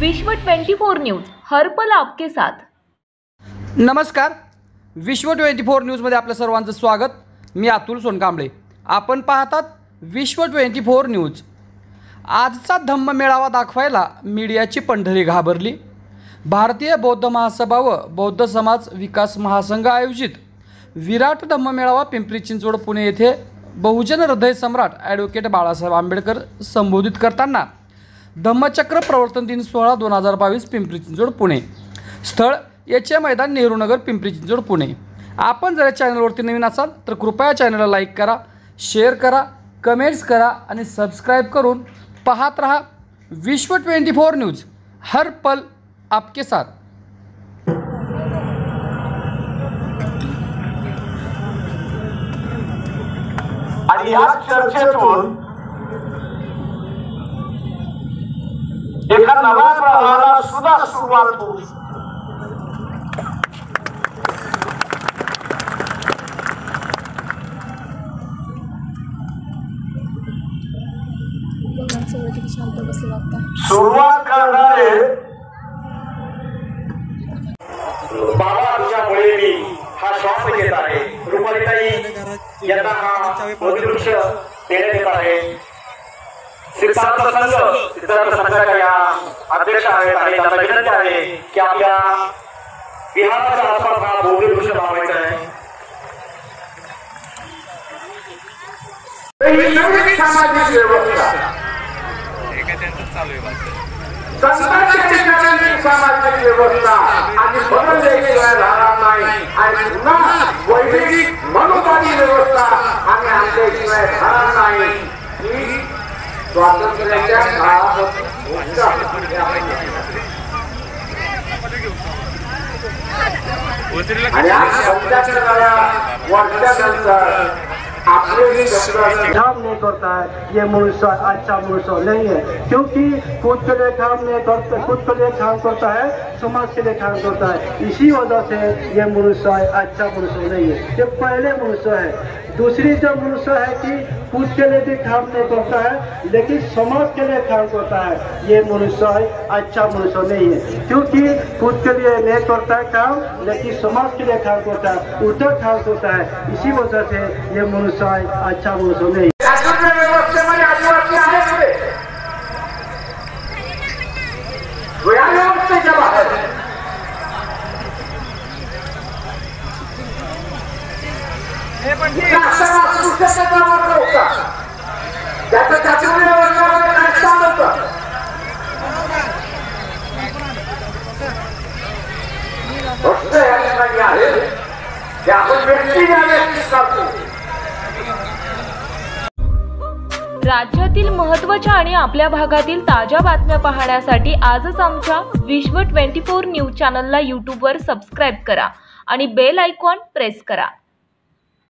विश्व 24 न्यूज हर पल आपके साथ। नमस्कार, विश्व 24 न्यूजमध्ये आपल्या सर्वांचं स्वागत। मी अतुल सोनकांबळे। आपण पाहतात विश्व 24 न्यूज। आजचा धम्म मेळावा दाखवायला मीडियाची पंढरी घाबरली। भारतीय बौद्ध महासभा व बौद्ध समाज विकास महासंघ आयोजित विराट धम्म मेळावा पिंपरी चिंचवड पुणे येथे बहुजन हृदय सम्राट ॲडव्होकेट बाळासाहेब आंबेडकर संबोधित करताना धम्मचक्र प्रवर्तन दिन सोहळा 2022 पिंपरी चिंचवड पुणे। स्थळ एचए मैदान नेहरू नगर पिंपरी चिंचवड पुणे। आपण जर चॅनलवरती नवीन असाल तर कृपया चॅनलला लाईक करा, शेअर करा, कमेंट्स करा आणि सबस्क्राइब करून पाहत रहा विश्व 24 न्यूज हर पल आपके साथ। आणि या चर्चेतून एका नव्या प्रवाहाला सुद्धा सुरुवात होऊ शकते। सुरुवात करणारे बाबा तुझ्यामुळे मी हा श्वास घेत आहे। रुपालीताई यांना हा वृक्ष देण्यात येत आहे। सिद्धार्थ संघाच्या या अध्यक्ष आहेत आणि त्यांना विनंती आहे की आपल्या विहाराच्या आसपास हा भव्य वृक्ष लावायचा आहे। सामाजिक व्यवस्था संतांच्या सामाजिक व्यवस्था आणि बदलल्याशिवाय राहणार नाही आणि पुन्हा वैदिक मनोभावी व्यवस्था आणि आणल्याशिवाय राहणार नाही ही स्वातंत्र्याच्या काळात वर्षानंतर काम नहीं करता है, ये मनुष्य अच्छा मनुष्य नहीं है, क्योंकि खुद के लिए काम नहीं करता, खुद के लिए काम करता है, समाज के लिए काम करता है। इसी वजह से ये मनुष्य अच्छा मनुष्य नहीं है, ये पहले मनुष्य है। दूसरी जो मनुष्य है कि खुद के लिए भी काम नहीं करता है लेकिन समाज के लिए काम करता है, ये मनुष्य अच्छा मनुष्य नहीं है, क्योंकि खुद के लिए नहीं करता है काम लेकिन समाज के लिए काम करता है, उल्टा काम करता है। इसी वजह से ये मनुष्य अच्छा मनुष्य नहीं है। राज्यातील महत्त्वाच्या आणि आपल्या भागातील ताज्या बातम्या पाहण्यासाठी आजच आमच्या विश्व 24 न्यूज चॅनलला YouTube वर सबस्क्राइब करा आणि बेल आयकॉन प्रेस करा।